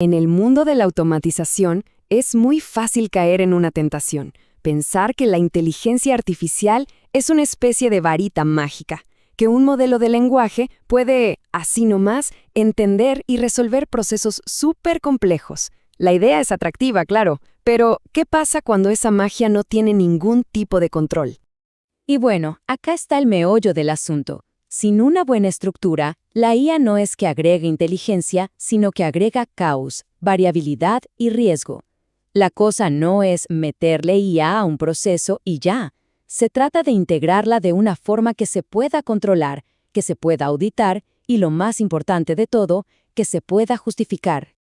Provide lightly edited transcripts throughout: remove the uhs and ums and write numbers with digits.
En el mundo de la automatización, es muy fácil caer en una tentación, pensar que la inteligencia artificial es una especie de varita mágica, que un modelo de lenguaje puede, así nomás, entender y resolver procesos súper complejos. La idea es atractiva, claro, pero ¿qué pasa cuando esa magia no tiene ningún tipo de control? Y bueno, acá está el meollo del asunto. Sin una buena estructura, la IA no es que agregue inteligencia, sino que agrega caos, variabilidad y riesgo. La cosa no es meterle IA a un proceso y ya. Se trata de integrarla de una forma que se pueda controlar, que se pueda auditar y, lo más importante de todo, que se pueda justificar.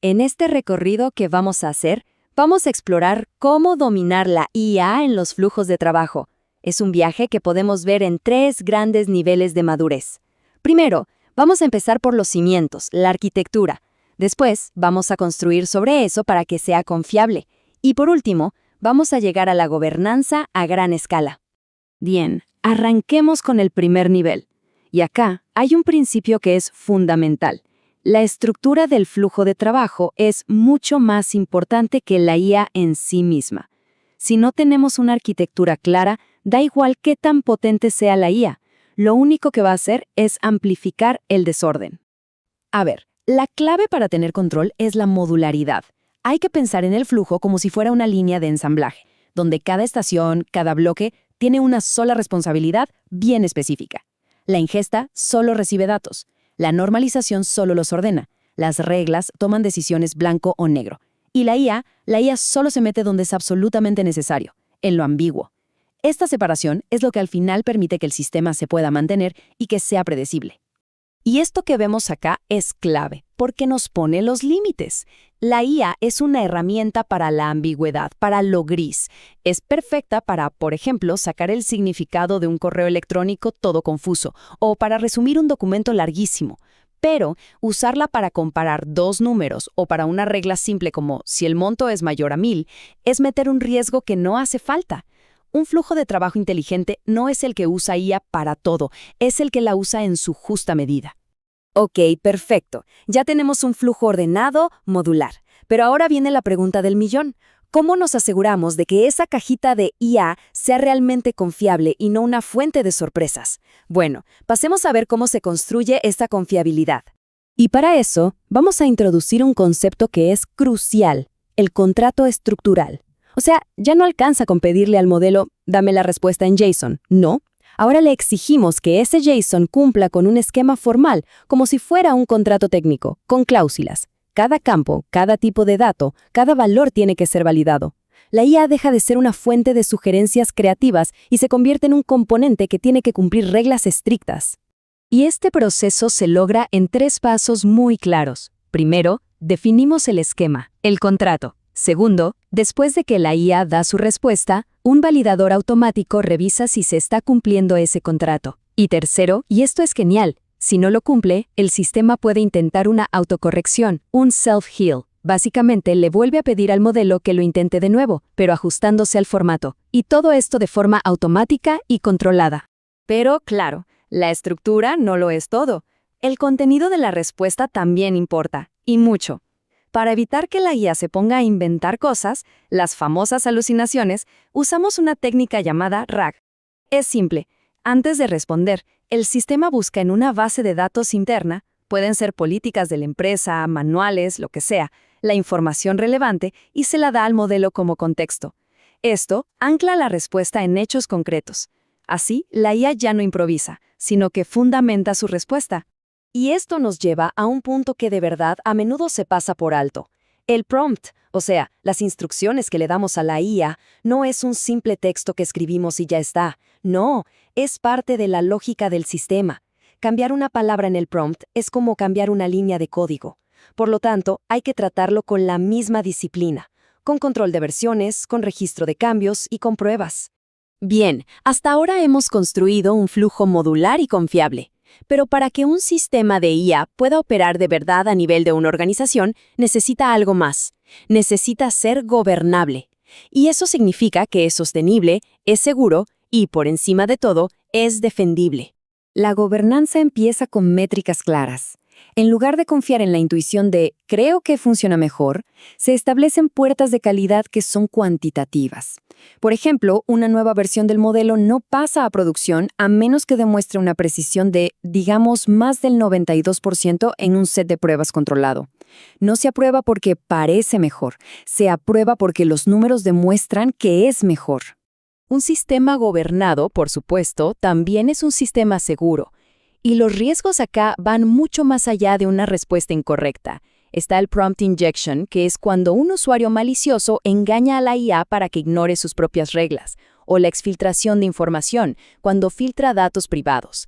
En este recorrido que vamos a hacer, vamos a explorar cómo dominar la IA en los flujos de trabajo. Es un viaje que podemos ver en 3 grandes niveles de madurez. Primero, vamos a empezar por los cimientos, la arquitectura. Después, vamos a construir sobre eso para que sea confiable. Y por último, vamos a llegar a la gobernanza a gran escala. Bien, arranquemos con el primer nivel. Y acá hay un principio que es fundamental. La estructura del flujo de trabajo es mucho más importante que la IA en sí misma. Si no tenemos una arquitectura clara, da igual qué tan potente sea la IA. Lo único que va a hacer es amplificar el desorden. A ver, la clave para tener control es la modularidad. Hay que pensar en el flujo como si fuera una línea de ensamblaje, donde cada estación, cada bloque, tiene una sola responsabilidad bien específica. La ingesta solo recibe datos. La normalización solo los ordena. Las reglas toman decisiones blanco o negro. Y la IA solo se mete donde es absolutamente necesario, en lo ambiguo. Esta separación es lo que al final permite que el sistema se pueda mantener y que sea predecible. Y esto que vemos acá es clave, porque nos pone los límites. La IA es una herramienta para la ambigüedad, para lo gris. Es perfecta para, por ejemplo, sacar el significado de un correo electrónico todo confuso, o para resumir un documento larguísimo. Pero usarla para comparar 2 números o para una regla simple como si el monto es mayor a 1000, es meter un riesgo que no hace falta. Un flujo de trabajo inteligente no es el que usa IA para todo, es el que la usa en su justa medida. Ok, perfecto. Ya tenemos un flujo ordenado, modular. Pero ahora viene la pregunta del millón. ¿Cómo nos aseguramos de que esa cajita de IA sea realmente confiable y no una fuente de sorpresas? Bueno, pasemos a ver cómo se construye esta confiabilidad. Y para eso, vamos a introducir un concepto que es crucial, el contrato estructural. O sea, ya no alcanza con pedirle al modelo, dame la respuesta en JSON. No. Ahora le exigimos que ese JSON cumpla con un esquema formal, como si fuera un contrato técnico, con cláusulas. Cada campo, cada tipo de dato, cada valor tiene que ser validado. La IA deja de ser una fuente de sugerencias creativas y se convierte en un componente que tiene que cumplir reglas estrictas. Y este proceso se logra en 3 pasos muy claros. Primero, definimos el esquema, el contrato. Segundo, después de que la IA da su respuesta, un validador automático revisa si se está cumpliendo ese contrato. Y tercero, y esto es genial, si no lo cumple, el sistema puede intentar una autocorrección, un self-heal. Básicamente le vuelve a pedir al modelo que lo intente de nuevo, pero ajustándose al formato. Y todo esto de forma automática y controlada. Pero, claro, la estructura no lo es todo. El contenido de la respuesta también importa, y mucho. Para evitar que la IA se ponga a inventar cosas, las famosas alucinaciones, usamos una técnica llamada RAG. Es simple. Antes de responder, el sistema busca en una base de datos interna, pueden ser políticas de la empresa, manuales, lo que sea, la información relevante y se la da al modelo como contexto. Esto ancla la respuesta en hechos concretos. Así, la IA ya no improvisa, sino que fundamenta su respuesta. Y esto nos lleva a un punto que de verdad a menudo se pasa por alto. El prompt, o sea, las instrucciones que le damos a la IA, no es un simple texto que escribimos y ya está. No, es parte de la lógica del sistema. Cambiar una palabra en el prompt es como cambiar una línea de código. Por lo tanto, hay que tratarlo con la misma disciplina, con control de versiones, con registro de cambios y con pruebas. Bien, hasta ahora hemos construido un flujo modular y confiable. Pero para que un sistema de IA pueda operar de verdad a nivel de una organización, necesita algo más. Necesita ser gobernable. Y eso significa que es sostenible, es seguro y, por encima de todo, es defendible. La gobernanza empieza con métricas claras. En lugar de confiar en la intuición de «creo que funciona mejor», se establecen puertas de calidad que son cuantitativas. Por ejemplo, una nueva versión del modelo no pasa a producción a menos que demuestre una precisión de, digamos, más del 92% en un set de pruebas controlado. No se aprueba porque parece mejor, se aprueba porque los números demuestran que es mejor. Un sistema gobernado, por supuesto, también es un sistema seguro. Y los riesgos acá van mucho más allá de una respuesta incorrecta. Está el prompt injection, que es cuando un usuario malicioso engaña a la IA para que ignore sus propias reglas, o la exfiltración de información, cuando filtra datos privados.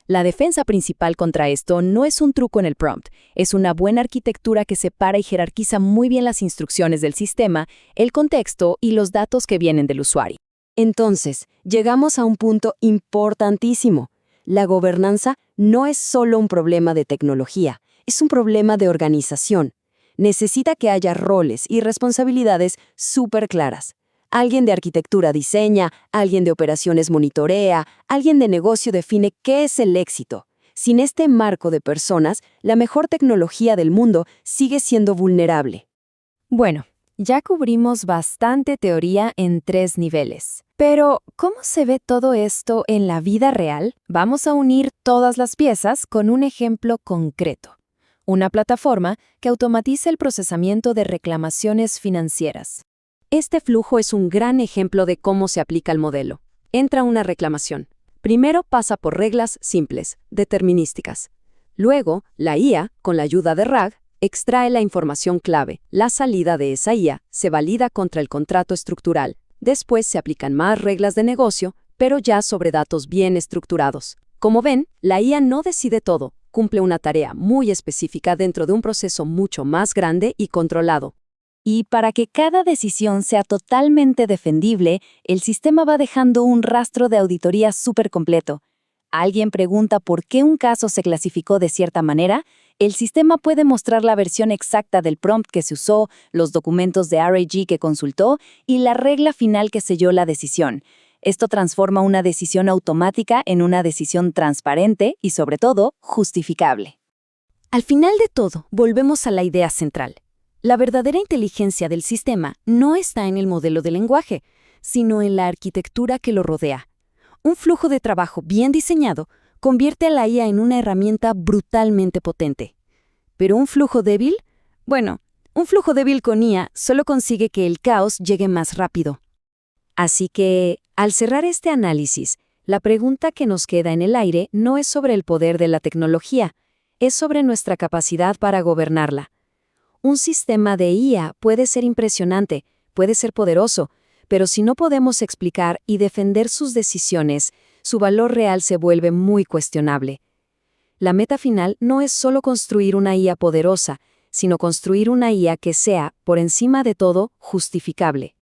La defensa principal contra esto no es un truco en el prompt, es una buena arquitectura que separa y jerarquiza muy bien las instrucciones del sistema, el contexto y los datos que vienen del usuario. Entonces, llegamos a un punto importantísimo. La gobernanza no es solo un problema de tecnología, es un problema de organización. Necesita que haya roles y responsabilidades súper claras. Alguien de arquitectura diseña, alguien de operaciones monitorea, alguien de negocio define qué es el éxito. Sin este marco de personas, la mejor tecnología del mundo sigue siendo vulnerable. Bueno, ya cubrimos bastante teoría en 3 niveles. Pero, ¿cómo se ve todo esto en la vida real? Vamos a unir todas las piezas con un ejemplo concreto. Una plataforma que automatiza el procesamiento de reclamaciones financieras. Este flujo es un gran ejemplo de cómo se aplica el modelo. Entra una reclamación. Primero pasa por reglas simples, determinísticas. Luego, la IA, con la ayuda de RAG, extrae la información clave. La salida de esa IA se valida contra el contrato estructural. Después se aplican más reglas de negocio, pero ya sobre datos bien estructurados. Como ven, la IA no decide todo, cumple una tarea muy específica dentro de un proceso mucho más grande y controlado. Y para que cada decisión sea totalmente defendible, el sistema va dejando un rastro de auditoría súper completo. Alguien pregunta por qué un caso se clasificó de cierta manera, el sistema puede mostrar la versión exacta del prompt que se usó, los documentos de RAG que consultó y la regla final que selló la decisión. Esto transforma una decisión automática en una decisión transparente y, sobre todo, justificable. Al final de todo, volvemos a la idea central. La verdadera inteligencia del sistema no está en el modelo de lenguaje, sino en la arquitectura que lo rodea. Un flujo de trabajo bien diseñado convierte a la IA en una herramienta brutalmente potente. ¿Pero un flujo débil? Bueno, un flujo débil con IA solo consigue que el caos llegue más rápido. Así que, al cerrar este análisis, la pregunta que nos queda en el aire no es sobre el poder de la tecnología, es sobre nuestra capacidad para gobernarla. Un sistema de IA puede ser impresionante, puede ser poderoso, pero si no podemos explicar y defender sus decisiones, su valor real se vuelve muy cuestionable. La meta final no es solo construir una IA poderosa, sino construir una IA que sea, por encima de todo, justificable.